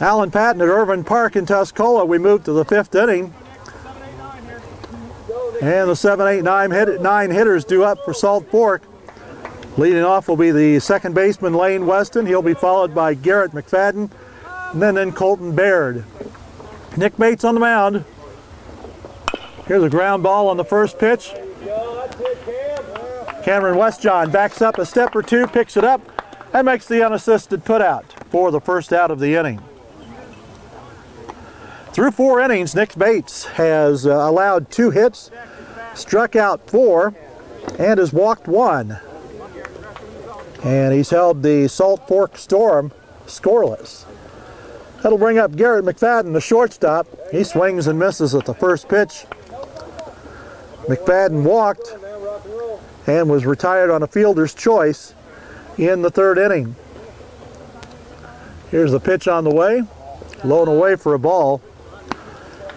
Alan Patton at Irvin Park in Tuscola. We move to the 5th inning. And the 7, 8, 9 hitters due up for Salt Fork. Leading off will be the second baseman Lane Weston. He'll be followed by Garrett McFadden and then Colton Baird. Nick Bates on the mound. Here's a ground ball on the first pitch. Cameron Westjohn backs up a step or two, picks it up, and makes the unassisted putout for the first out of the inning. Through 4 innings, Nick Bates has allowed 2 hits, struck out 4, and has walked 1. And he's held the Salt Fork Storm scoreless. That'll bring up Garrett McFadden, the shortstop. He swings and misses at the first pitch. McFadden walked and was retired on a fielder's choice in the 3rd inning. Here's the pitch on the way, low and away for a ball.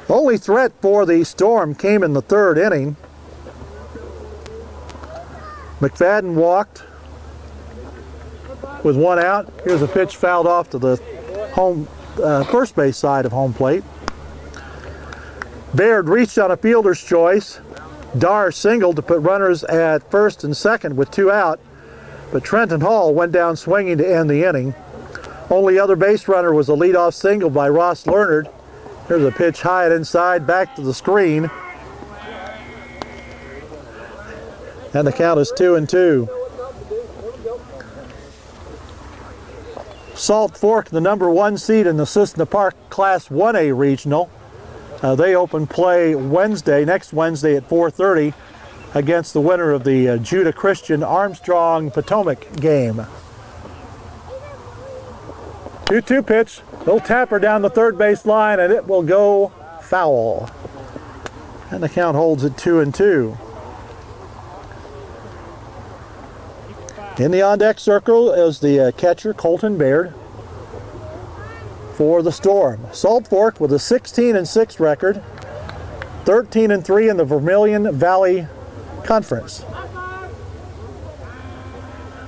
Only threat for the Storm came in the 3rd inning. McFadden walked with 1 out. Here's a pitch fouled off to the first base side of home plate. Baird reached on a fielder's choice. Dar singled to put runners at 1st and 2nd with 2 out, but Trenton Hall went down swinging to end the inning. Only other base runner was a leadoff single by Ross Leonard. Here's a pitch high and inside, back to the screen. And the count is 2-2. Salt Fork, the number 1 seed in the Cissna Park Class 1A Regional. They open play next Wednesday at 4:30 against the winner of the Judah Christian Armstrong Potomac game. 2-2 pitch. Little tapper down the 3rd base line, and it will go foul. And the count holds at 2-2. In the on-deck circle is the catcher, Colton Baird, for the Storm. Salt Fork with a 16-6 record, 13-3 in the Vermilion Valley Conference.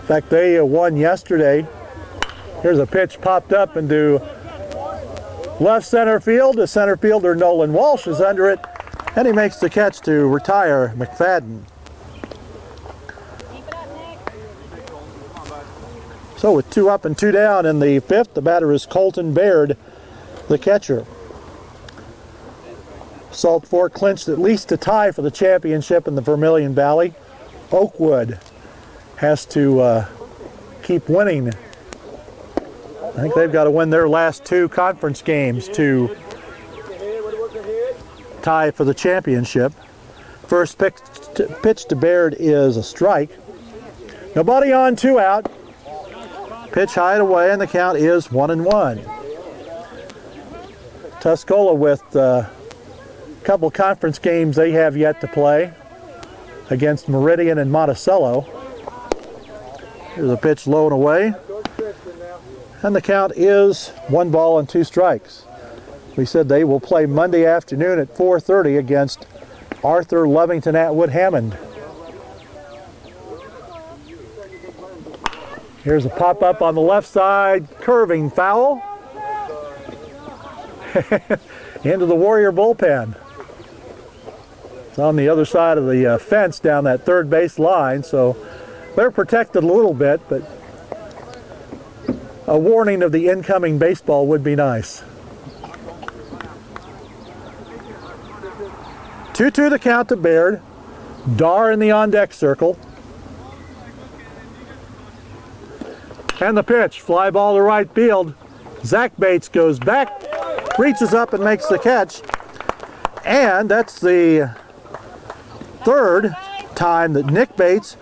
In fact, they won yesterday. Here's a pitch popped up into left center field. The center fielder Nolan Walsh is under it, and he makes the catch to retire McFadden. So with 2 up and 2 down in the 5th, the batter is Colton Baird, the catcher. Salt Fork clinched at least a tie for the championship in the Vermilion Valley. Oakwood has to keep winning. I think they've got to win their last 2 conference games to tie for the championship. First pitch to Baird is a strike. Nobody on, 2 out. Pitch high and away, and the count is 1-1. Tuscola with a couple conference games they have yet to play against Meridian and Monticello. Here's a pitch low and away. And the count is 1 ball and 2 strikes. We said they will play Monday afternoon at 4:30 against Arthur Lovington Atwood Hammond. Here's a pop-up on the left side, curving foul. Into the Warrior bullpen. It's on the other side of the fence down that 3rd base line, so they're protected a little bit, but a warning of the incoming baseball would be nice. 2-2 the count to Baird. Dar in the on-deck circle. And the pitch, fly ball to right field. Zach Bates goes back, reaches up and makes the catch. And that's the 3rd time that Nick Bates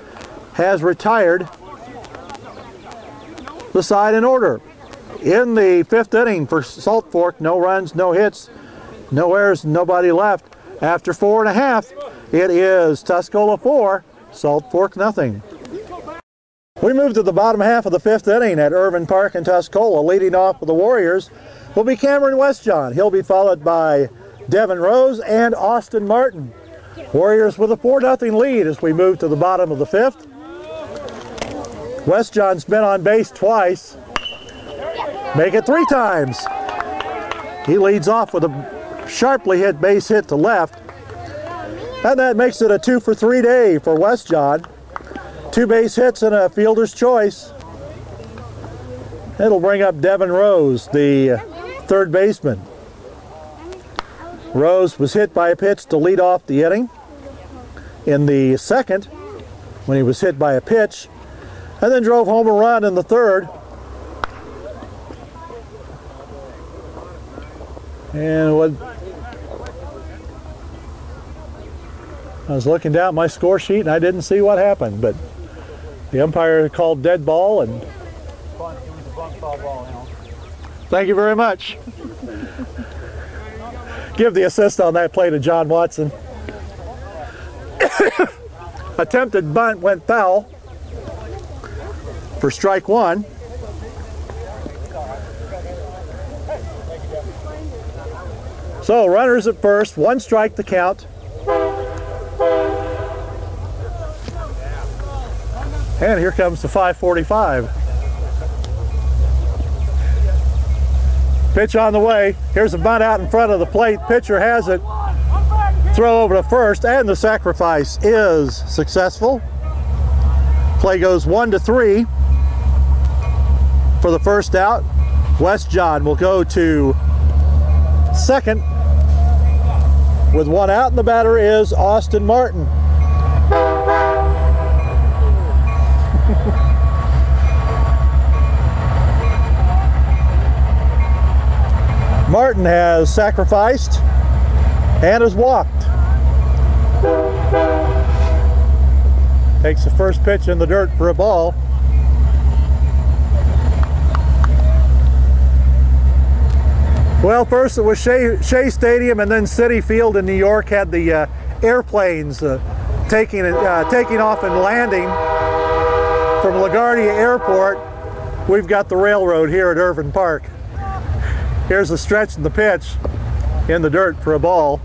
has retired the side in order. In the 5th inning for Salt Fork, no runs, no hits, no errors, nobody left. After 4 1/2, it is Tuscola 4, Salt Fork nothing. We move to the bottom half of the 5th inning at Irvin Park in Tuscola. Leading off for the Warriors will be Cameron Westjohn. He'll be followed by Devin Rose and Austin Martin. Warriors with a 4-0 lead as we move to the bottom of the 5th. Westjohn's been on base twice. Make it 3 times. He leads off with a sharply hit base hit to left. And that makes it a 2-for-3 day for West John. 2 base hits and a fielder's choice. It'll bring up Devin Rose, the third baseman. Rose was hit by a pitch to lead off the inning in the second when he was hit by a pitch, and then drove home a run in the third. And I was looking down at my score sheet and I didn't see what happened, but the umpire called dead ball, and thank you very much. Give the assist on that play to John Watson. Attempted bunt went foul for strike 1. So runners at first, 1 strike to count. And here comes the 5:45. Pitch on the way. Here's a bunt out in front of the plate. Pitcher has it. Throw over to first, and the sacrifice is successful. Play goes 1-3 for the first out. West John will go to second with 1 out, and the batter is Austin Martin. Martin has sacrificed and has walked. Takes the first pitch in the dirt for a ball. Well, first it was Shea Stadium, and then Citi Field in New York had the airplanes taking off and landing from LaGuardia Airport. We've got the railroad here at Irvin Park. Here's the stretch and the pitch in the dirt for a ball.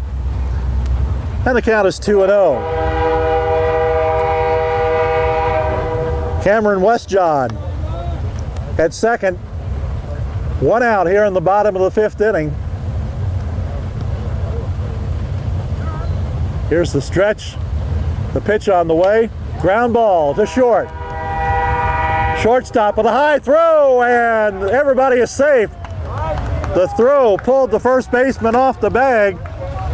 And the count is 2-0. Cameron Westjohn at second. 1 out here in the bottom of the 5th inning. Here's the stretch. The pitch on the way. Ground ball to short. Shortstop with a high throw, and everybody is safe. The throw pulled the first baseman off the bag.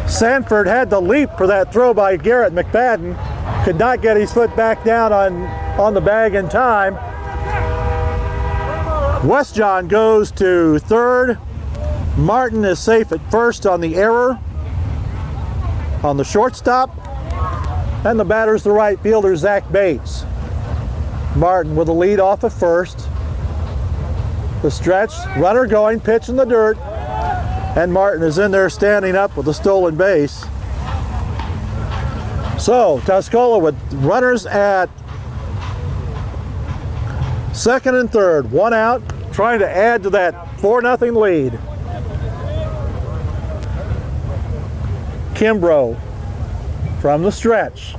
Sanford had to leap for that throw by Garrett McFadden. Could not get his foot back down on the bag in time. Westjohn goes to third. Martin is safe at first on the error on the shortstop. And the batter's the right fielder, Zach Bates. Martin with a lead off at first. The stretch, runner going, pitch in the dirt, and Martin is in there standing up with a stolen base. So Tuscola with runners at second and third, 1 out, trying to add to that 4-0 lead. Kimbrough from the stretch.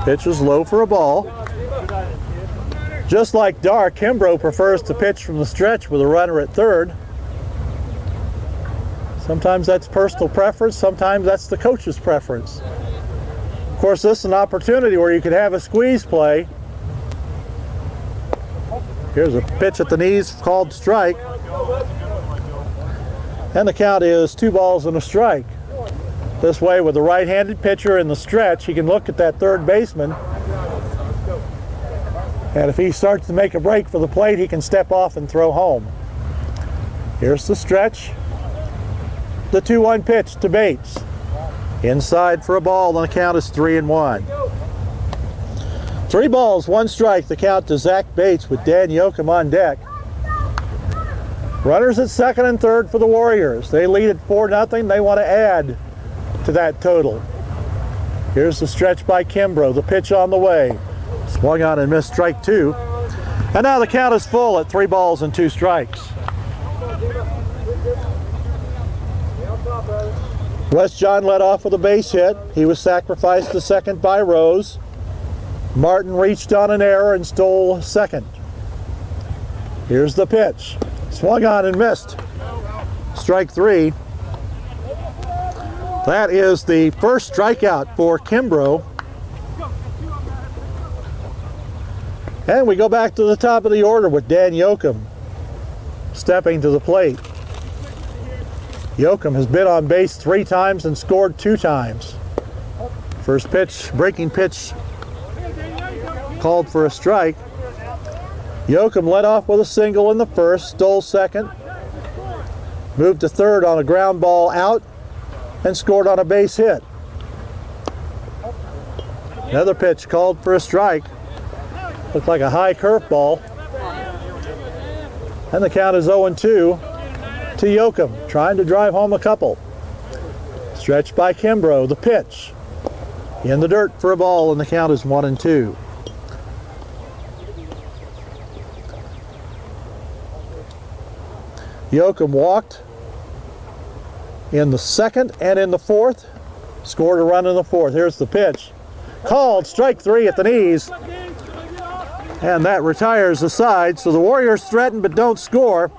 Pitch is low for a ball. Just like Dar, Kimbrough prefers to pitch from the stretch with a runner at third. Sometimes that's personal preference, sometimes that's the coach's preference. Of course, this is an opportunity where you could have a squeeze play. Here's a pitch at the knees called strike. And the count is 2 balls and a strike. This way, with the right-handed pitcher in the stretch, he can look at that third baseman. And if he starts to make a break for the plate, he can step off and throw home. Here's the stretch. The 2-1 pitch to Bates. Inside for a ball, and the count is 3-1. 3 balls, 1 strike. The count to Zach Bates with Dan Yoakum on deck. Runners at second and third for the Warriors. They lead at 4-0. They want to add to that total. Here's the stretch by Kimbrough. The pitch on the way. Swung on and missed, strike 2. And now the count is full at 3 balls and 2 strikes. Westjohn led off with a base hit. He was sacrificed to second by Rose. Martin reached on an error and stole second. Here's the pitch. Swung on and missed. strike 3. That is the first strikeout for Kimbrough. And we go back to the top of the order with Dan Yoakum stepping to the plate. Yoakum has been on base 3 times and scored 2 times. First pitch, breaking pitch, called for a strike. Yoakum led off with a single in the first, stole second, moved to third on a ground ball out, and scored on a base hit. Another pitch called for a strike. Looked like a high curveball. And the count is 0-2 to Yoakum, trying to drive home a couple. Stretched by Kimbrough, the pitch. In the dirt for a ball, and the count is 1-2. Yoakum walked in the second and in the fourth. Scored a run in the fourth. Here's the pitch. Called, strike 3 at the knees. And that retires the side. So the Warriors threaten but don't score.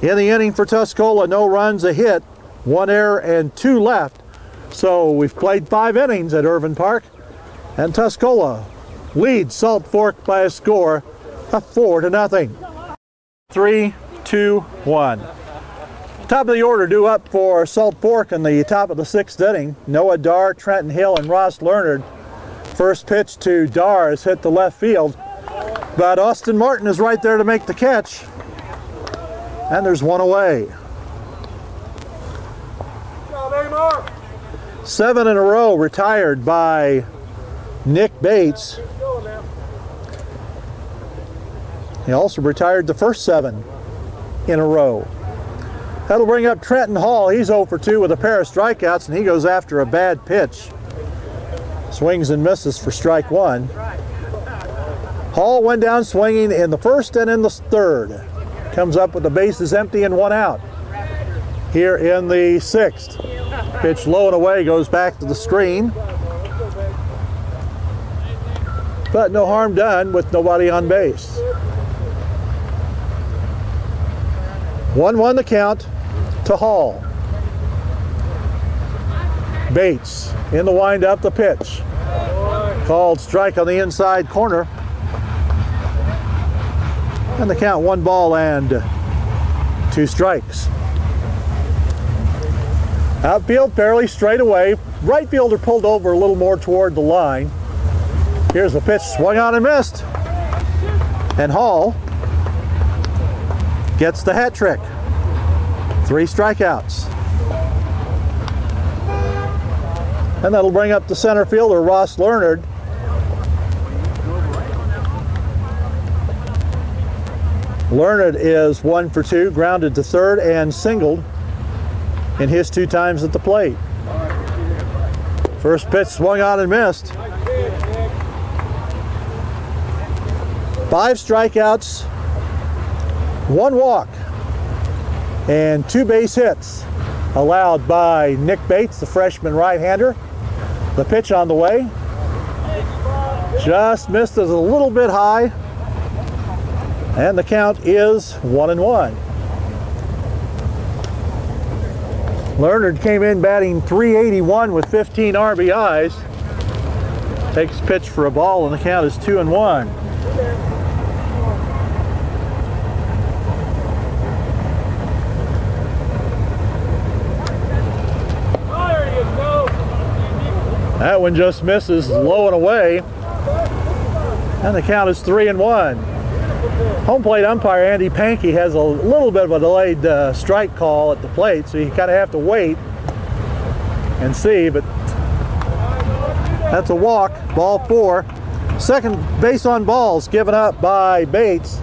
In the inning for Tuscola, no runs, a hit, 1 error, and 2 left. So we've played 5 innings at Irvin Park. And Tuscola leads Salt Fork by a score of 4-0. 3, 2, 1. Top of the order due up for Salt Fork in the top of the 6th inning. Noah Darr, Trenton Hill, and Ross Leonard. First pitch to Darr has hit the left field, but Austin Martin is right there to make the catch. And there's 1 away. 7 in a row retired by Nick Bates. He also retired the first 7 in a row. That'll bring up Trenton Hall. He's 0 for 2 with a pair of strikeouts, and he goes after a bad pitch. Swings and misses for strike 1. Hall went down swinging in the first and in the third. Comes up with the bases empty and 1 out. Here in the 6th. Pitch low and away, goes back to the screen. But no harm done with nobody on base. 1-1 the count to Hall. Bates in the windup, the pitch. Called strike on the inside corner. And the count 1 ball and 2 strikes. Outfield fairly straight away. Right fielder pulled over a little more toward the line. Here's a pitch swung on and missed. And Hall gets the hat trick. 3 strikeouts. And that'll bring up the center fielder, Ross Leonard. Leonard is 1 for 2, grounded to third and singled in his 2 times at the plate. First pitch swung on and missed. 5 strikeouts, 1 walk, and 2 base hits allowed by Nick Bates, the freshman right-hander. The pitch on the way. Just missed it a little bit high. And the count is 1-1. Leonard came in batting .381 with 15 RBIs. Takes pitch for a ball, and the count is 2-1. That one just misses low and away. And the count is 3-1. Home plate umpire Andy Pankey has a little bit of a delayed strike call at the plate, so you kind of have to wait and see, but that's a walk, ball 4. Second base on balls given up by Bates.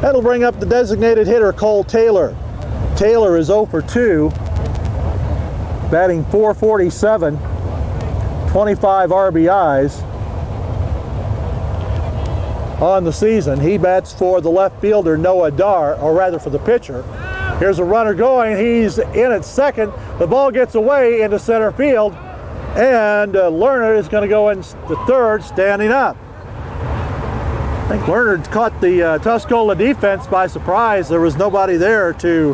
That'll bring up the designated hitter Cole Taylor. Taylor is 0 for 2, batting .447, 25 RBIs on the season. He bats for the left fielder Noah Darr, or rather for the pitcher. Here's a runner going. He's in at second. The ball gets away into center field, and Lerner is going to go in to third, standing up. I think Lerner caught the Tuscola defense by surprise. There was nobody there to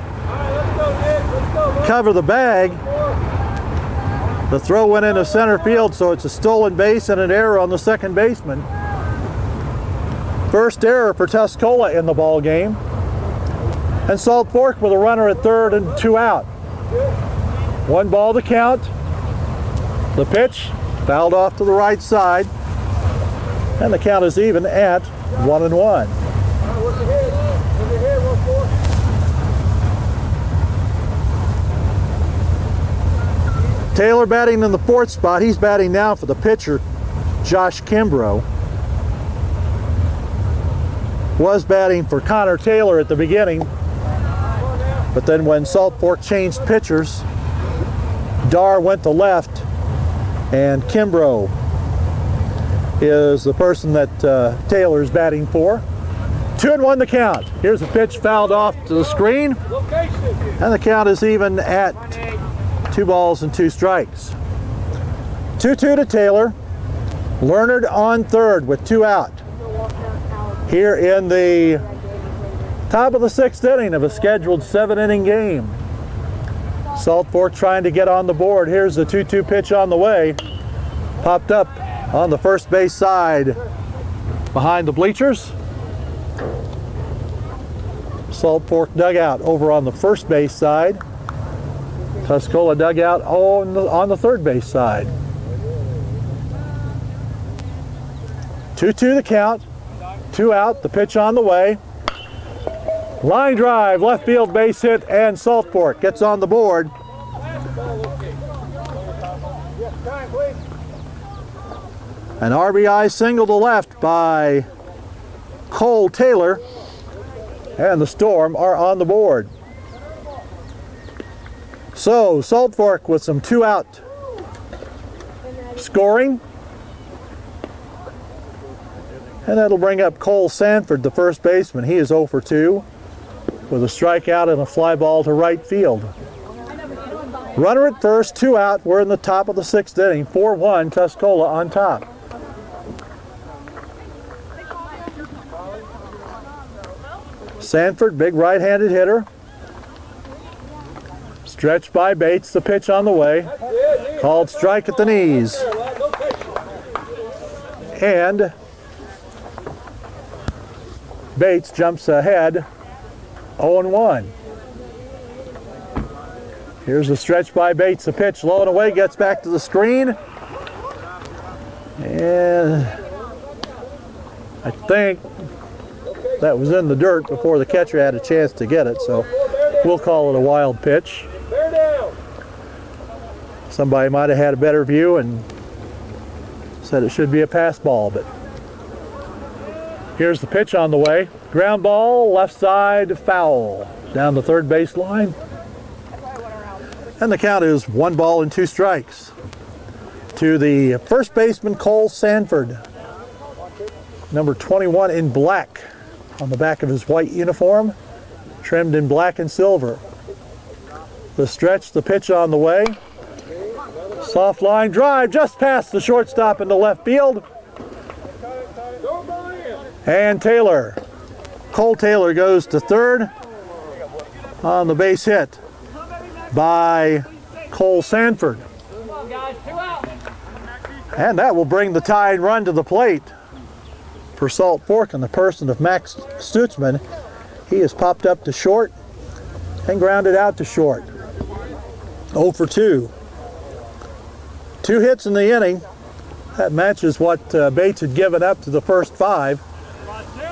cover the bag. The throw went into center field, so it's a stolen base and an error on the second baseman. First error for Tuscola in the ball game. And Salt Fork with a runner at third and 2 out. 1 ball to count. The pitch fouled off to the right side. And the count is even at 1-1. Taylor batting in the 4th spot. He's batting now for the pitcher, Josh Kimbrough. Was batting for Connor Taylor at the beginning, but then when Salt Fork changed pitchers, Dar went to left, and Kimbrough is the person that Taylor's batting for. 2-1 the count. Here's a pitch fouled off to the screen, and the count is even at 2 balls and 2 strikes. 2-2 to Taylor. Leonard on third with 2 out. Here in the top of the 6th inning of a scheduled 7-inning game. Salt Fork trying to get on the board. Here's the 2-2 pitch on the way. Popped up on the first base side behind the bleachers. Salt Fork dugout over on the first base side. Tuscola dugout on the third base side. 2-2 the count. 2 out, the pitch on the way. Line drive, left field base hit, and Salt Fork gets on the board. An RBI single to left by Cole Taylor, and the Storm are on the board. So Salt Fork with some 2 out scoring. And that'll bring up Cole Sanford, the first baseman. He is 0 for 2 with a strikeout and a fly ball to right field. Runner at first, 2 out. We're in the top of the 6th inning. 4-1, Tuscola on top. Sanford, big right-handed hitter. Stretched by Bates, the pitch on the way. Called strike at the knees. And Bates jumps ahead, 0-1. Here's a stretch by Bates, the pitch low and away, gets back to the screen. And I think that was in the dirt before the catcher had a chance to get it, so we'll call it a wild pitch. Somebody might have had a better view and said it should be a pass ball, but here's the pitch on the way. Ground ball, left side, foul. Down the third base line. And the count is 1 ball and 2 strikes. To the first baseman, Cole Sanford. Number 21 in black on the back of his white uniform, trimmed in black and silver. The stretch, the pitch on the way. Soft line drive just past the shortstop into left field. And Taylor, Cole Taylor goes to third on the base hit by Cole Sanford. And that will bring the tying run to the plate for Salt Fork in the person of Max Stutzman. He has popped up to short and grounded out to short. 0 for 2. 2 hits in the inning. That matches what Bates had given up to the first 5.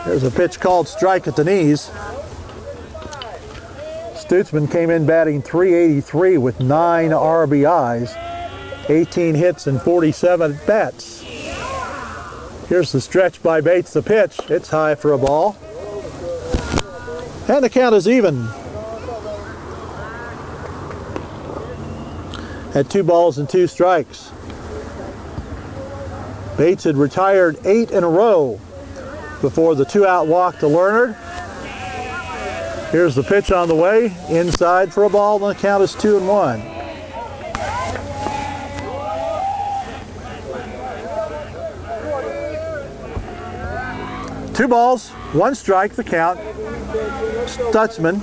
There's a pitch called strike at the knees. Stutzman came in batting .383 with 9 RBIs, 18 hits and 47 at-bats. Here's the stretch by Bates, the pitch. It's high for a ball. And the count is even at 2 balls and 2 strikes. Bates had retired 8 in a row before the 2-out walk to Leonard. Here's the pitch on the way, inside for a ball, and the count is 2-1. Two balls, 1 strike, the count. Stutzman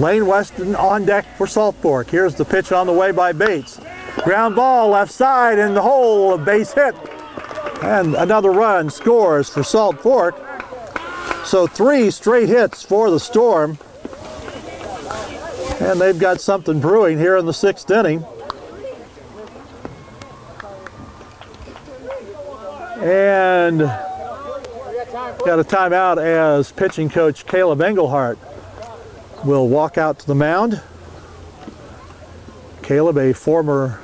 Lane Weston on deck for Salt Fork. Here's the pitch on the way by Bates. Ground ball left side in the hole, a base hit. And another run scores for Salt Fork. So 3 straight hits for the Storm. And they've got something brewing here in the 6th inning. And got a timeout as pitching coach Caleb Engelhardt will walk out to the mound. Caleb, a former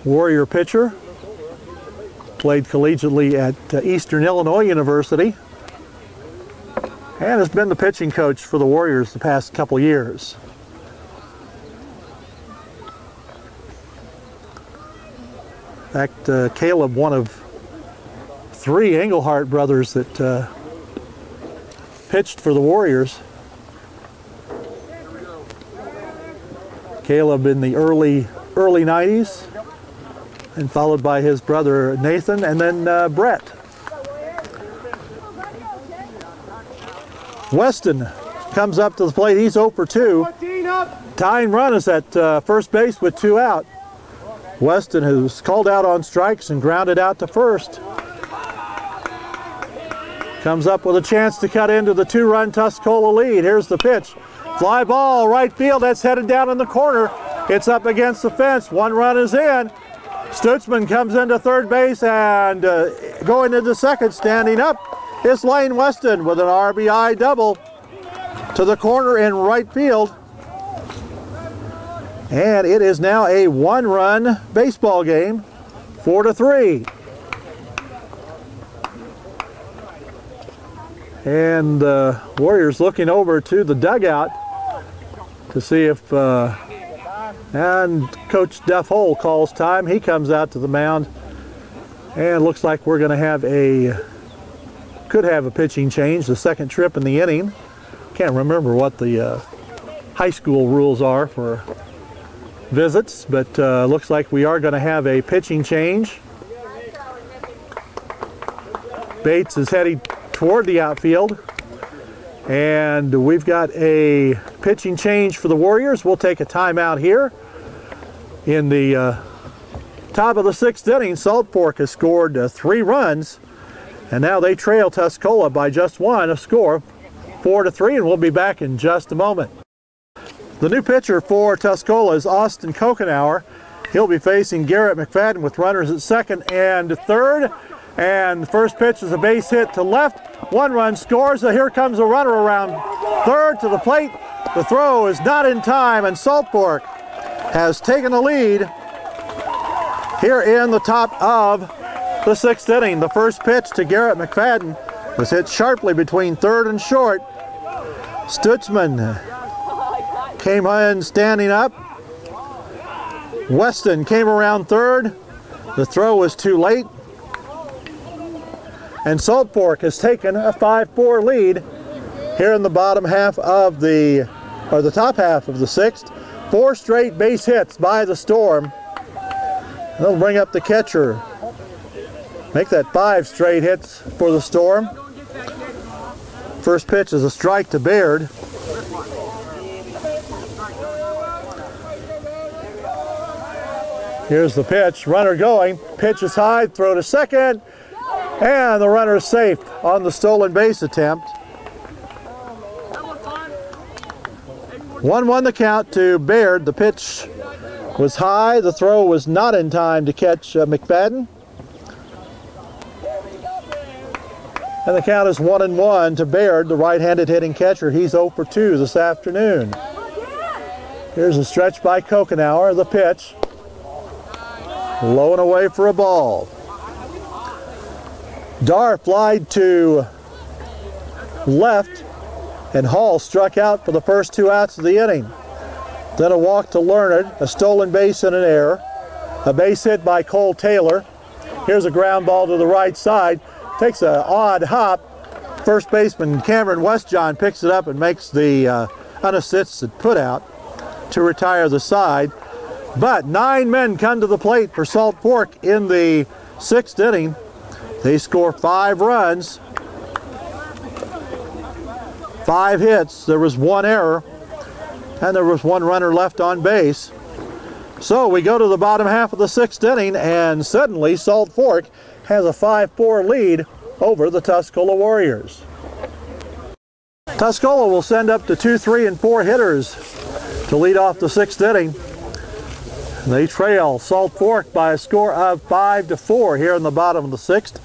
Warrior pitcher, played collegiately at Eastern Illinois University, and has been the pitching coach for the Warriors the past couple years. In fact, Caleb, one of 3 Engelhardt brothers that pitched for the Warriors. Caleb in the early 90s, and followed by his brother Nathan, and then Brett. Weston comes up to the plate. He's 0 for 2. Tying run is at first base with 2 out. Weston has called out on strikes and grounded out to first. Comes up with a chance to cut into the 2-run Tuscola lead. Here's the pitch. Fly ball, right field, that's headed down in the corner. It's up against the fence. 1 run is in. Stutzman comes into third base, and going into second, standing up, is Lane Weston with an RBI double to the corner in right field. And it is now a 1-run baseball game, 4-3. And the Warriors looking over to the dugout to see if, and Coach Duff Hole calls time. He comes out to the mound, and looks like we're going to have could have a pitching change, the 2nd trip in the inning. Can't remember what the high school rules are for visits, but looks like we are going to have a pitching change. Bates is heading toward the outfield, and we've got a pitching change for the Warriors. We'll take a timeout here. In the top of the 6th inning, Salt Fork has scored 3 runs, and now they trail Tuscola by just 1, a score 4-3, and we'll be back in just a moment. The new pitcher for Tuscola is Austin Kokenauer. He'll be facing Garrett McFadden with runners at 2nd and 3rd. And the first pitch is a base hit to left. 1 run scores. So here comes a runner around 3rd to the plate. The throw is not in time, and Salt Fork has taken the lead here in the top of the 6th inning. The first pitch to Garrett McFadden was hit sharply between 3rd and short. Stutzman came in standing up. Weston came around 3rd. The throw was too late. And Salt Fork has taken a 5-4 lead here in the bottom half of the top half of the 6th. 4 straight base hits by the Storm. They'll bring up the catcher. Make that 5 straight hits for the Storm. First pitch is a strike to Baird. Here's the pitch, runner going, pitch is high, throw to 2nd. And the runner is safe on the stolen base attempt. 1-1 the count to Baird. The pitch was high. The throw was not in time to catch McFadden. And the count is 1-1 to Baird, the right-handed hitting catcher. He's 0 for 2 this afternoon. Here's a stretch by Kokenauer. The pitch. Low and away for a ball. Dar flied to left, and Hall struck out for the first 2 outs of the inning. Then a walk to Leonard, a stolen base and an error. A base hit by Cole Taylor. Here's a ground ball to the right side. Takes an odd hop. First baseman Cameron Westjohn picks it up and makes the unassisted put out to retire the side. But 9 men come to the plate for Salt Fork in the 6th inning. They score 5 runs, 5 hits. There was 1 error, and there was one runner left on base. So we go to the bottom half of the 6th inning, and suddenly Salt Fork has a 5-4 lead over the Tuscola Warriors. Tuscola will send up to 2, 3, and 4 hitters to lead off the 6th inning. They trail Salt Fork by a score of 5-4 here in the bottom of the 6th.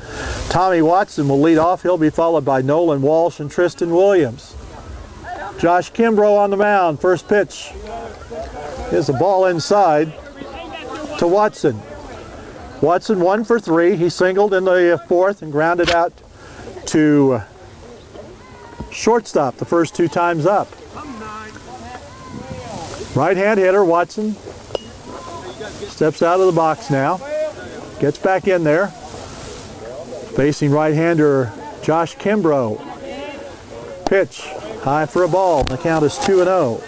Tommy Watson will lead off. He'll be followed by Nolan Walsh and Tristan Williams. Josh Kimbrough on the mound. First pitch is a ball inside to Watson. Watson 1 for 3. He singled in the 4th and grounded out to shortstop the first 2 times up. Right-hand hitter Watson steps out of the box now, gets back in there. Facing right-hander Josh Kimbrough. Pitch high for a ball. The count is 2-0.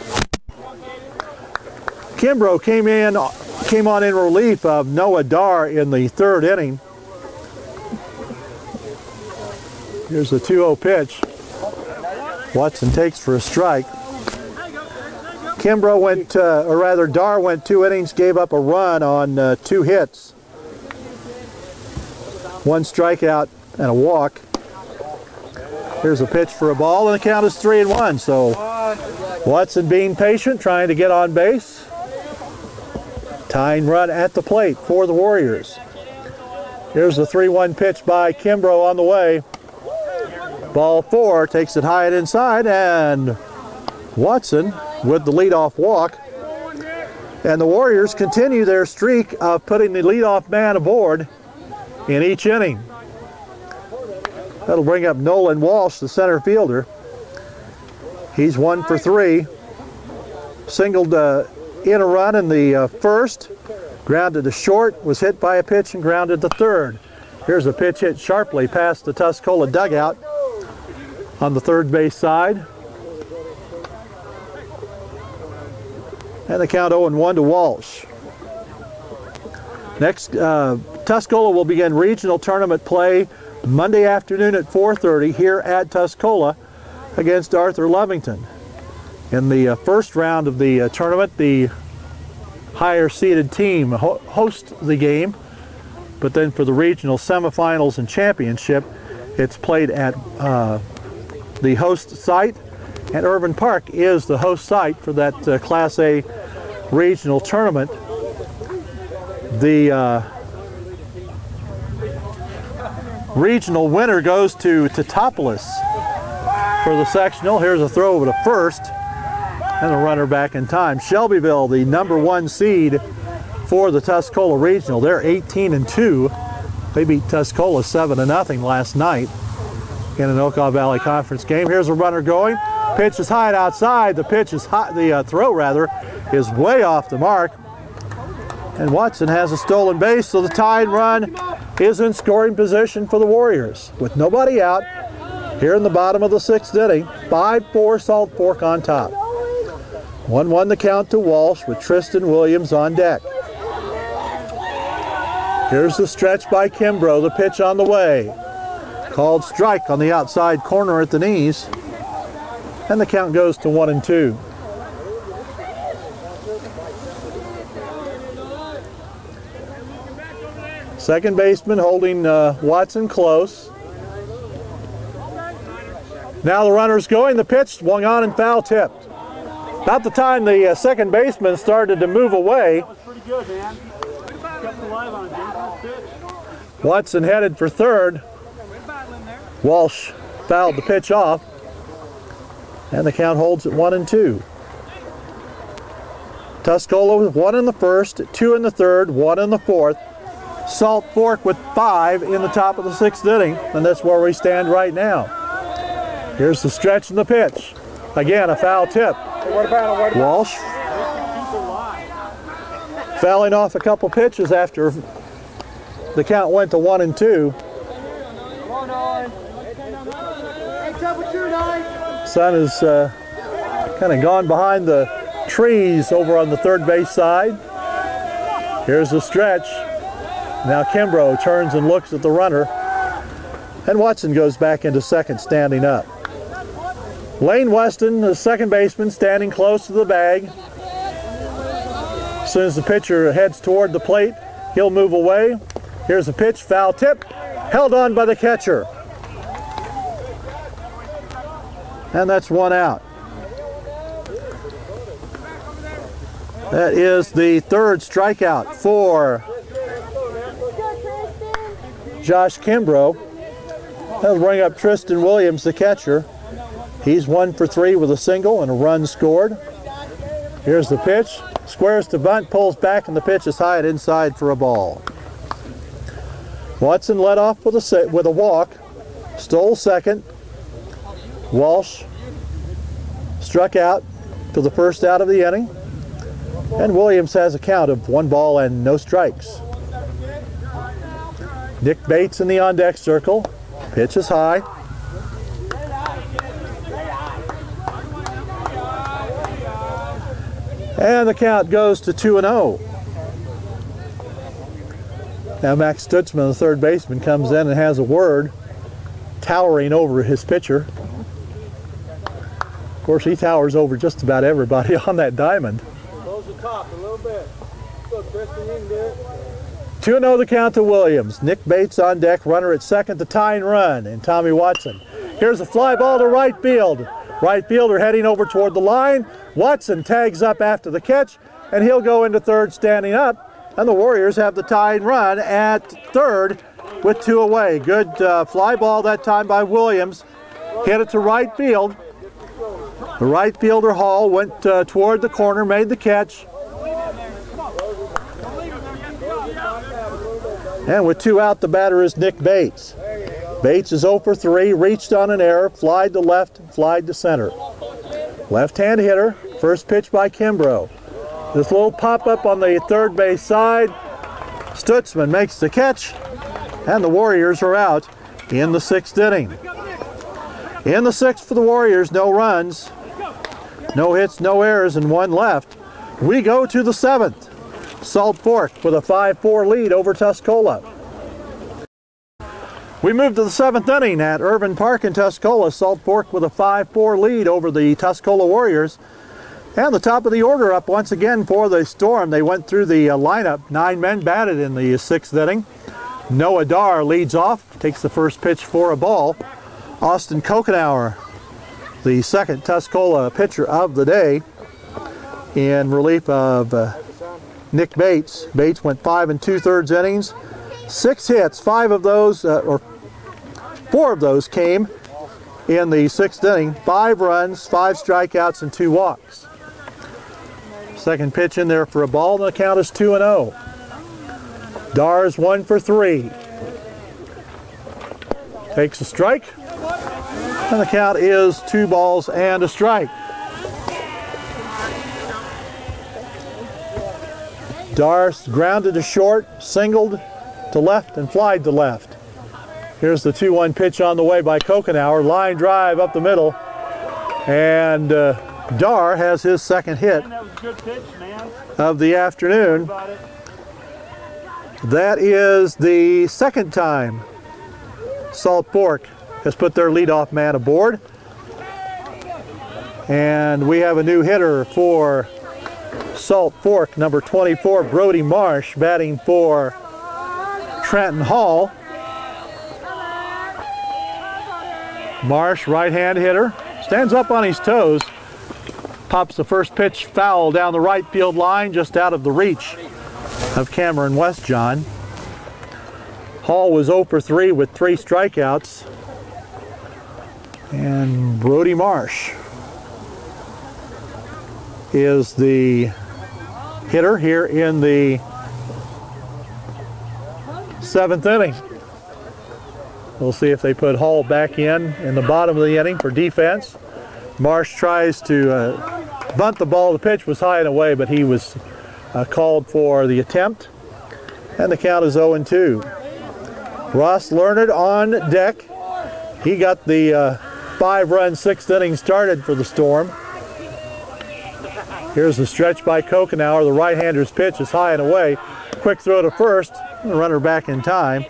Kimbrough came on in relief of Noah Dar in the 3rd inning. Here's the 2-0 pitch. Watson takes for a strike. Kimbrough went, or rather Dar went 2 innings, gave up a run on 2 hits. 1 strikeout and a walk. Here's a pitch for a ball, and the count is 3-1. So Watson being patient, trying to get on base. Tying run at the plate for the Warriors. Here's the 3-1 pitch by Kimbrough on the way. Ball 4, takes it high and inside, and Watson with the leadoff walk. And the Warriors continue their streak of putting the leadoff man aboard in each inning. That'll bring up Nolan Walsh, the center fielder. He's 1 for 3. Singled in a run in the 1st. Grounded to short, was hit by a pitch and grounded to 3rd. Here's a pitch hit sharply past the Tuscola dugout on the 3rd base side. And the count 0-1 to Walsh. Next, Tuscola will begin regional tournament play Monday afternoon at 4:30 here at Tuscola against Arthur Lovington. In the first round of the tournament, the higher seeded team hosts the game, but then for the regional semifinals and championship, it's played at the host site, and Irvin Park is the host site for that Class A regional tournament. The regional winner goes to Teutopolis for the sectional. Here's a throw over to first, and a runner back in time. Shelbyville, the #1 seed for the Tuscola regional. They're 18-2. They beat Tuscola 7-0 last night in an Okaw Valley Conference game. Here's a runner going. Pitch is high and outside. The pitch is high, the throw rather, is way off the mark. And Watson has a stolen base, so the tying run is in scoring position for the Warriors. With nobody out, here in the bottom of the 6th inning, 5-4 Salt Fork on top. 1-1 the count to Walsh with Tristan Williams on deck. Here's the stretch by Kimbrough, the pitch on the way. Called strike on the outside corner at the knees. And the count goes to 1-2. Second baseman holding Watson close. Now the runner's going. The pitch swung on and foul tipped. About the time the second baseman started to move away, Watson headed for third. Walsh fouled the pitch off, and the count holds at 1-2. Tuscola with 1 in the first, 2 in the third, 1 in the fourth. Salt Fork with 5 in the top of the 6th inning, and that's where we stand right now. Here's the stretch and the pitch. Again, a foul tip. Walsh fouling off a couple pitches after the count went to 1-2. Sun is kind of gone behind the trees over on the third base side. Here's the stretch. Now Kimbrough turns and looks at the runner, and Watson goes back into second standing up. Lane Weston, the second baseman, standing close to the bag. As soon as the pitcher heads toward the plate, he'll move away. Here's a pitch, foul tip, held on by the catcher. And that's one out. That is the third strikeout for Josh Kimbrough. That'll bring up Tristan Williams, the catcher. He's 1 for 3 with a single and a run scored. Here's the pitch. Squares to bunt, pulls back, and the pitch is high and inside for a ball. Watson led off with a walk. Stole second. Walsh struck out for the first out of the inning. And Williams has a count of 1 ball and no strikes. Nick Bates in the on-deck circle. Pitch is high. And the count goes to 2-0. Now Max Stutzman, the third baseman, comes in and has a word, towering over his pitcher. Of course, he towers over just about everybody on that diamond. Close the top a little bit. Look, Tristan, you can do it. 2-0 the count to Williams. Nick Bates on deck, runner at second, the tying run, and Tommy Watson. Here's a fly ball to right field. Right fielder heading over toward the line. Watson tags up after the catch, and he'll go into third standing up. And the Warriors have the tying run at third with 2 away. Good fly ball that time by Williams. Hit it to right field. The right fielder Hall went toward the corner, made the catch. And with 2 out, the batter is Nick Bates. Bates is 0 for 3, reached on an error, flied to left, flied to center. Left-hand hitter, first pitch by Kimbrough. This little pop-up on the third base side. Stutzman makes the catch, and the Warriors are out in the 6th inning. In the 6th for the Warriors, no runs, no hits, no errors, and 1 left. We go to the 7th. Salt Fork with a 5-4 lead over Tuscola. We move to the 7th inning at Irvin Park in Tuscola. Salt Fork with a 5-4 lead over the Tuscola Warriors. And the top of the order up once again for the Storm. They went through the lineup. 9 men batted in the 6th inning. Noah Dar leads off, takes the first pitch for a ball. Austin Kokenauer, the second Tuscola pitcher of the day, in relief of Nick Bates. Bates went 5 2/3 innings, 6 hits, 4 of those came in the 6th inning. 5 runs, 5 strikeouts, and 2 walks. Second pitch in there for a ball, and the count is 2-0. Dar's 1 for 3. Takes a strike, and the count is 2 balls and a strike. Dar grounded to short, singled to left, and flied to left. Here's the 2-1 pitch on the way by Kokenauer. Line drive up the middle, and Dar has his second hit of the afternoon. That is the second time Salt Fork has put their leadoff man aboard. And we have a new hitter for Salt Fork, number 24, Brody Marsh, batting for Trenton Hall. Marsh, right-hand hitter, stands up on his toes, pops the first pitch foul down the right field line, just out of the reach of Cameron Westjohn. Hall was 0 for 3 with 3 strikeouts. And Brody Marsh is the hitter here in the 7th inning. We'll see if they put Hall back in the bottom of the inning for defense. Marsh tries to bunt the ball. The pitch was high and away, but he was called for the attempt. And the count is 0-2. Ross Leonard on deck. He got the 5-run 6th inning started for the Storm. Here's the stretch by Kokenauer. The right-hander's pitch is high and away. Quick throw to first. The runner back in time.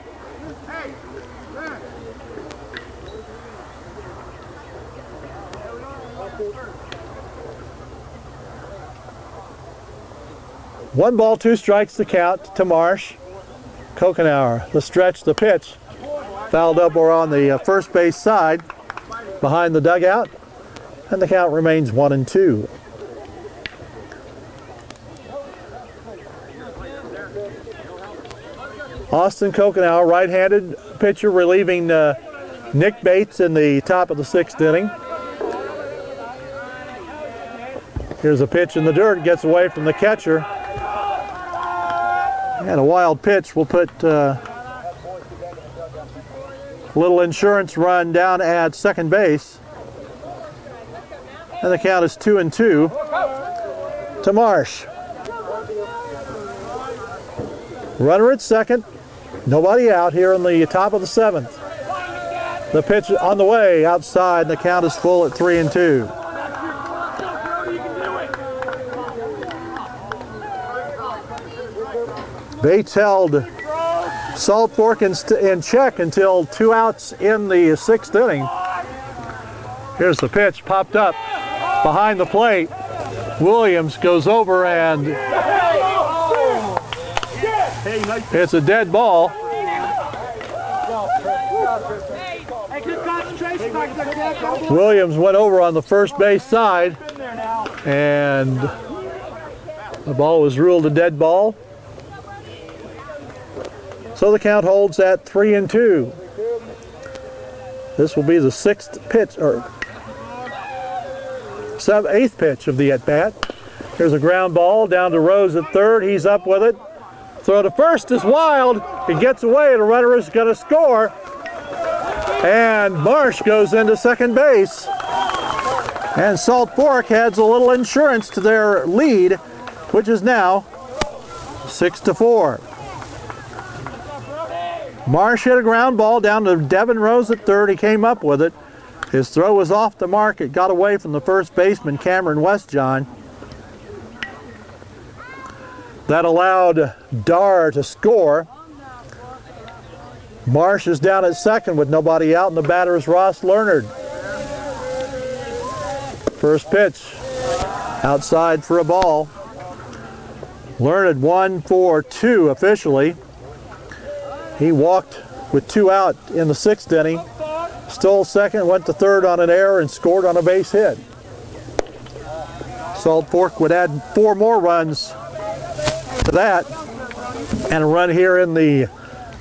1 ball, 2 strikes the count to Marsh. Kokenauer, the stretch, the pitch. Fouled up or on the first base side behind the dugout. And the count remains 1-2. Austin Kokenauer, right-handed pitcher, relieving Nick Bates in the top of the 6th inning. Here's a pitch in the dirt, gets away from the catcher. And a wild pitch will put a little insurance run down at second base. And the count is 2-2 to Marsh. Runner at second. Nobody out here in the top of the 7th. The pitch on the way outside, and the count is full at 3-2. Bates held Salt Fork in check until 2 outs in the 6th inning. Here's the pitch, popped up behind the plate. Williams goes over and it's a dead ball. Williams went over on the first base side, and the ball was ruled a dead ball. So the count holds at 3-2. This will be the 6th pitch, or 8th pitch of the at-bat. Here's a ground ball down to Rose at third. He's up with it. Throw to first is wild. He gets away. The runner is going to score. And Marsh goes into second base. And Salt Fork adds a little insurance to their lead, which is now 6-4. Marsh hit a ground ball down to Devin Rose at third. He came up with it. His throw was off the mark. It got away from the first baseman, Cameron Westjohn. That allowed Darr to score. Marsh is down at second with nobody out, and the batter is Ross Leonard. First pitch, outside for a ball. Leonard 1 for 2 officially. He walked with 2 out in the 6th inning, stole second, went to third on an error, and scored on a base hit. Salt Fork would add 4 more runs to that, and a run here in the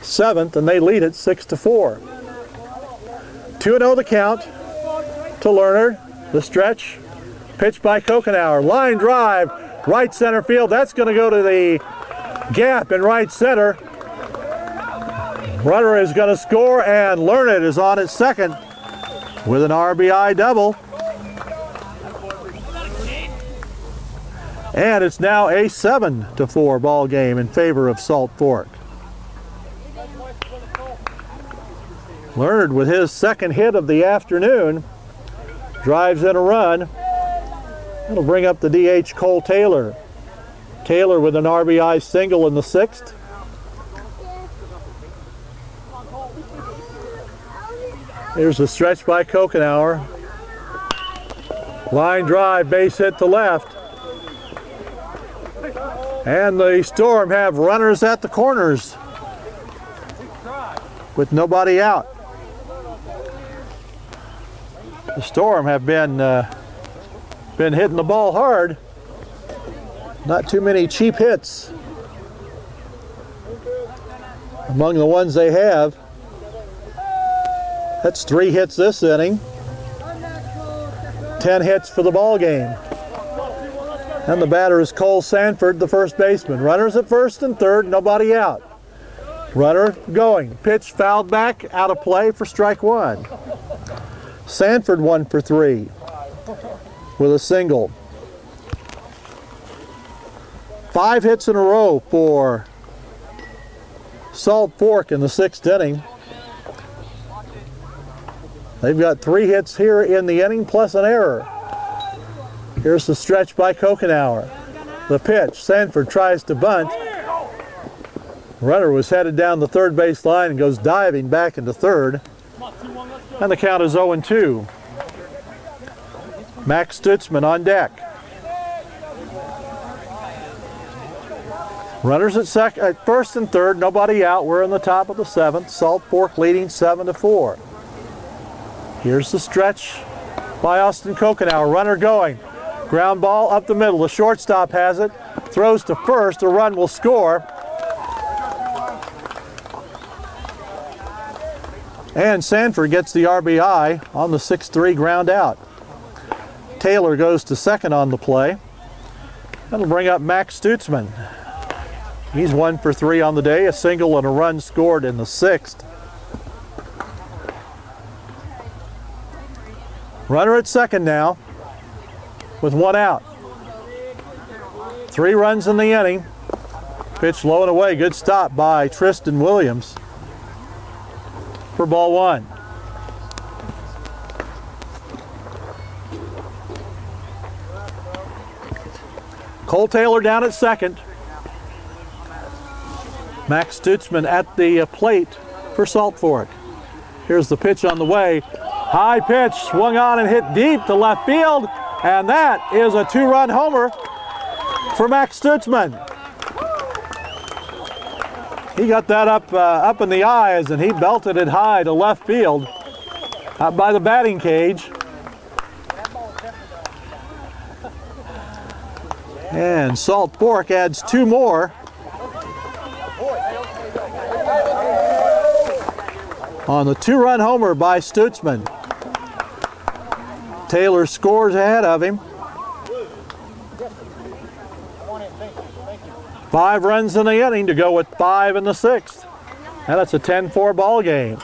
7th, and they lead it 6-4. 2-0 the count to Leonard. The stretch, pitch by Kokenauer. Line drive, right center field. That's going to go to the gap in right center. Runner is going to score, and Leonard is on at second with an RBI double. And it's now a 7-4 ball game in favor of Salt Fork. Leonard with his second hit of the afternoon drives in a run. It'll bring up the DH Cole Taylor. Taylor with an RBI single in the 6th. Here's a stretch by Kokenauer. Line drive, base hit to left. And the Storm have runners at the corners with nobody out. The Storm have been hitting the ball hard. Not too many cheap hits among the ones they have. That's 3 hits this inning. 10 hits for the ball game. And the batter is Cole Sanford, the first baseman. Runners at first and third, nobody out. Runner going. Pitch fouled back, out of play for strike 1. Sanford 1 for 3 with a single. 5 hits in a row for Salt Fork in the 6th inning. They've got 3 hits here in the inning plus an error. Here's the stretch by Kokenauer. The pitch, Sanford tries to bunt. Runner was headed down the third base line and goes diving back into third. And the count is 0-2. Max Stutzman on deck. Runners at first and third, nobody out. We're in the top of the 7th. Salt Fork leading 7-4. Here's the stretch by Austin Kokenauer. Runner going. Ground ball up the middle. The shortstop has it. Throws to first. A run will score. And Sanford gets the RBI on the 6-3 ground out. Taylor goes to second on the play. That'll bring up Max Stutzman. He's 1 for 3 on the day, a single and a run scored in the 6th. Runner at second now with 1 out. 3 runs in the inning. Pitch low and away. Good stop by Tristan Williams for ball 1. Cole Taylor down at second. Max Stutzman at the plate for Salt Fork. Here's the pitch on the way. High pitch, swung on and hit deep to left field. And that is a 2-run homer for Max Stutzman. He got that up in the eyes, and he belted it high to left field out by the batting cage. And Salt Fork adds 2 more. On the 2-run homer by Stutzman. Taylor scores ahead of him. 5 runs in the inning to go with 5 in the 6th. And that's a 10-4 ball game.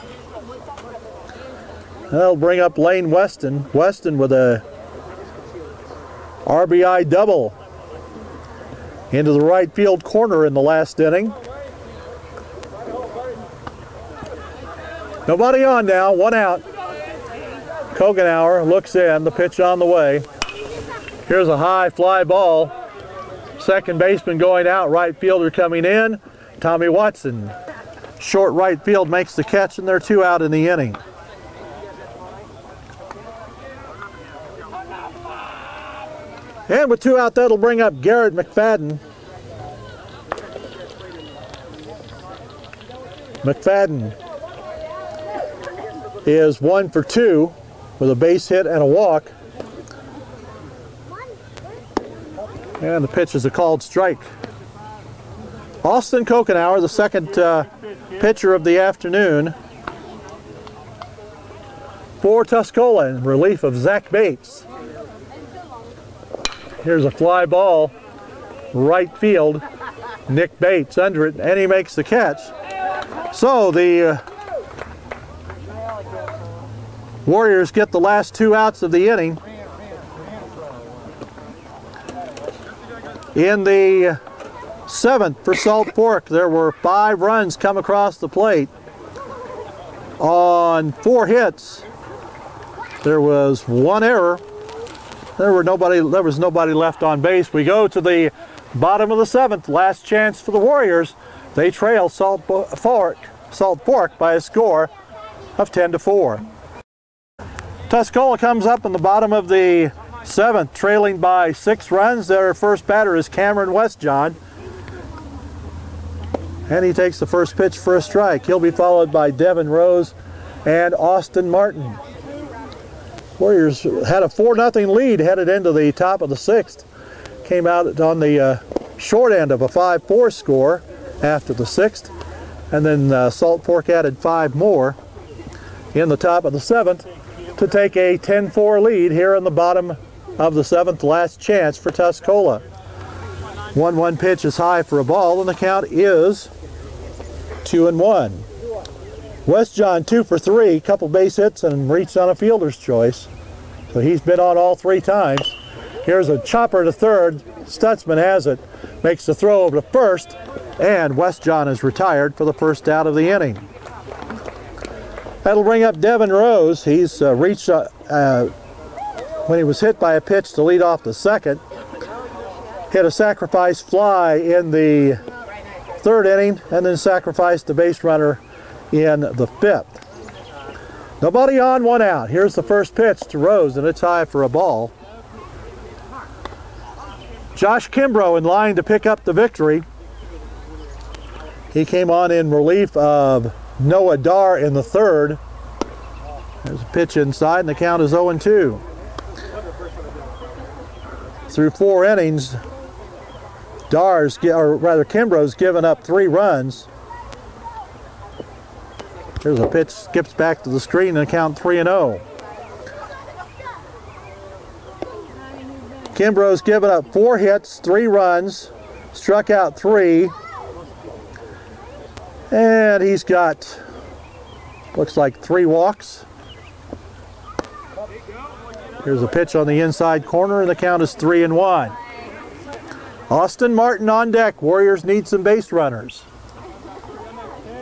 That'll bring up Lane Weston. Weston with a RBI double into the right field corner in the last inning. Nobody on now, 1 out. Kokenauer looks in, the pitch on the way. Here's a high fly ball. Second baseman going out, right fielder coming in. Tommy Watson. Short right field makes the catch, and they're 2 out in the inning. And with 2 out, that'll bring up Garrett McFadden. McFadden is 1 for 2 with a base hit and a walk. And the pitch is a called strike. Austin Kokenauer, the second pitcher of the afternoon for Tuscola in relief of Zach Bates. Here's a fly ball, right field. Nick Bates under it, and he makes the catch. So the Warriors get the last 2 outs of the inning. In the 7th for Salt Fork, there were 5 runs come across the plate. On 4 hits, there was 1 error. There was nobody left on base. We go to the bottom of the 7th, last chance for the Warriors. They trail Salt Fork by a score of 10-4. Tuscola comes up in the bottom of the 7th, trailing by 6 runs. Their first batter is Cameron Westjohn. And he takes the first pitch for a strike. He'll be followed by Devin Rose and Austin Martin. Warriors had a 4-0 lead headed into the top of the 6th. Came out on the short end of a 5-4 score after the 6th. And then Salt Fork added 5 more in the top of the 7th to take a 10-4 lead here in the bottom of the 7th, last chance for Tuscola. 1-1 pitch is high for a ball, and the count is 2-1. Westjohn 2 for 3, couple base hits and reached on a fielder's choice. So he's been on all 3 times. Here's a chopper to third. Stutzman has it, makes the throw over to first, and Westjohn is retired for the first out of the inning. That'll bring up Devin Rose. He's reached when he was hit by a pitch to lead off the 2nd. Hit a sacrifice fly in the 3rd inning, and then sacrificed the base runner in the 5th. Nobody on, 1 out. Here's the first pitch to Rose, and it's high for a ball. Josh Kimbrough in line to pick up the victory. He came on in relief of Noah Dar in the third. There's a pitch inside, and the count is 0-2. Through 4 innings, Kimbrough's given up 3 runs. Here's a pitch, skips back to the screen, and the count 3-0. Kimbrough's given up 4 hits, 3 runs, struck out 3, and he's got, looks like 3 walks. Here's a pitch on the inside corner, and the count is 3-1. Austin Martin on deck. Warriors need some base runners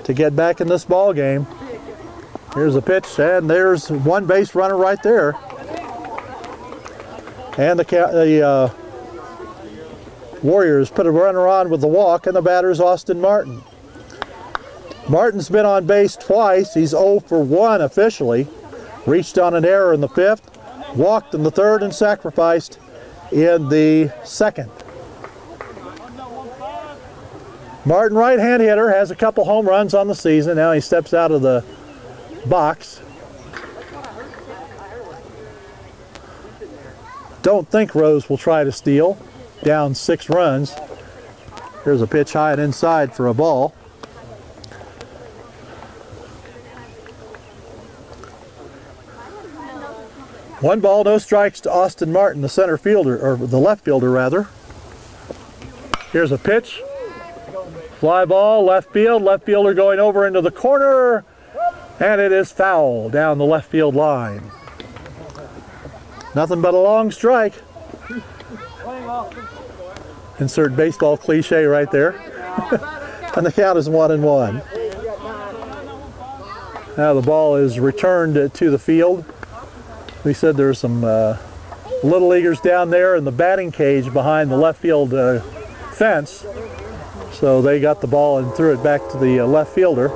to get back in this ball game. Here's a pitch, and there's 1 base runner right there. And the Warriors put a runner on with the walk, and the batter's Austin Martin. Martin's been on base twice. He's 0 for 1 officially. Reached on an error in the 5th, walked in the 3rd, and sacrificed in the 2nd. Martin, right-hand hitter, has a couple home runs on the season. Now he steps out of the box. Don't think Rose will try to steal. Down 6 runs. Here's a pitch high and inside for a ball. One ball, no strikes to Austin Martin, the center fielder, or the left fielder rather. Here's a pitch. Fly ball, left fielder going over into the corner, and it is foul down the left field line. Nothing but a long strike. Insert baseball cliche right there. And the count is 1-1. Now the ball is returned to the field. We said there's some little leaguers down there in the batting cage behind the left field fence. So they got the ball and threw it back to the left fielder.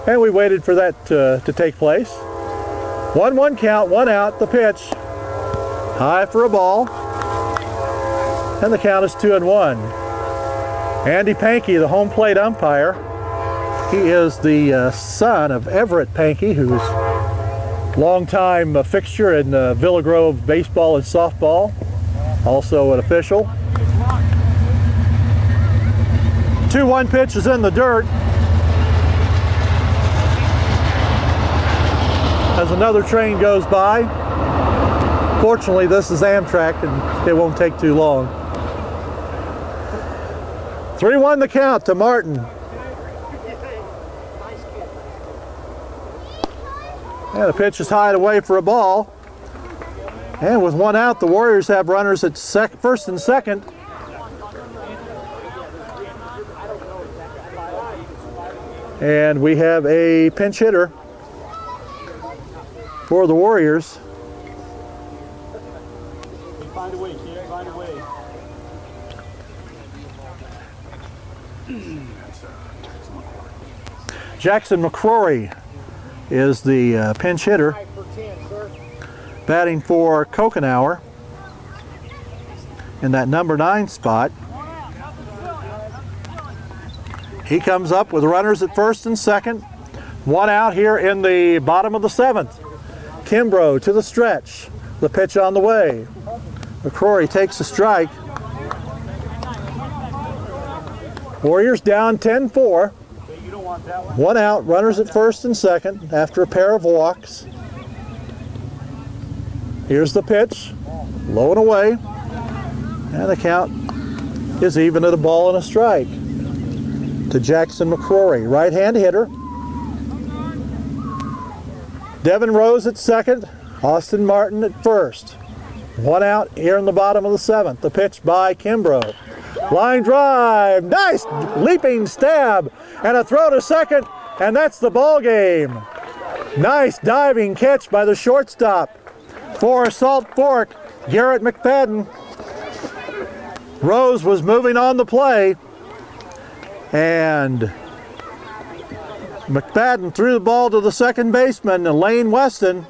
And we waited for that to take place. 1-1 count, 1 out, the pitch. High for a ball. And the count is 2-1. Andy Pankey, the home plate umpire. He is the son of Everett Pankey, who's longtime fixture in Villa Grove baseball and softball. Also an official. 2-1 pitch is in the dirt. As another train goes by. Fortunately, this is Amtrak and it won't take too long. 3-1 the count to Martin. And the pitch is high and away for a ball. And with 1 out, the Warriors have runners at first and second. And we have a pinch hitter for the Warriors. Find a way, kid. Find a way. Jackson McCrory is the pinch hitter, batting for Kokenauer in that number 9 spot. He comes up with runners at first and second. 1 out here in the bottom of the 7th. Kimbrough to the stretch. The pitch on the way. McCrory takes a strike. Warriors down 10-4. 1 out, runners at first and second after a pair of walks. Here's the pitch, low and away, and the count is even at a ball and a strike to Jackson McCrory, right-hand hitter. Devin Rose at second, Austin Martin at first. 1 out here in the bottom of the 7th. The pitch by Kimbrough. Line drive, nice leaping stab, and a throw to second, and that's the ball game. Nice diving catch by the shortstop for Salt Fork, Garrett McFadden. Rose was moving on the play, and McFadden threw the ball to the second baseman, Lane Weston,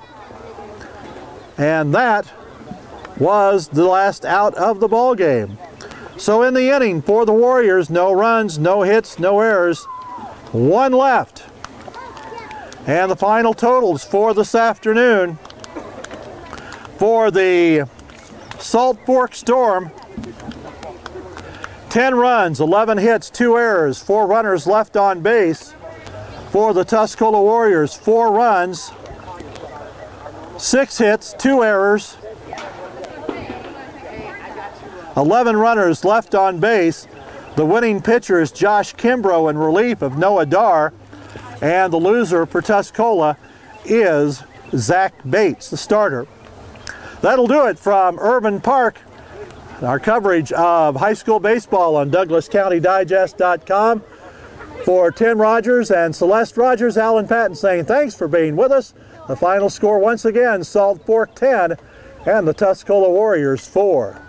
and that was the last out of the ball game. So in the inning for the Warriors, no runs, no hits, no errors, 1 left. And the final totals for this afternoon for the Salt Fork Storm: 10 runs, 11 hits, 2 errors, 4 runners left on base. For the Tuscola Warriors, 4 runs, 6 hits, 2 errors, 11 runners left on base. The winning pitcher is Josh Kimbrough in relief of Noah Dar, and the loser for Tuscola is Zach Bates, the starter. That'll do it from Urban Park. Our coverage of high school baseball on DouglasCountyDigest.com. For Tim Rogers and Celeste Rogers, Alan Patton saying thanks for being with us. The final score once again, Salt Fork 10 and the Tuscola Warriors 4.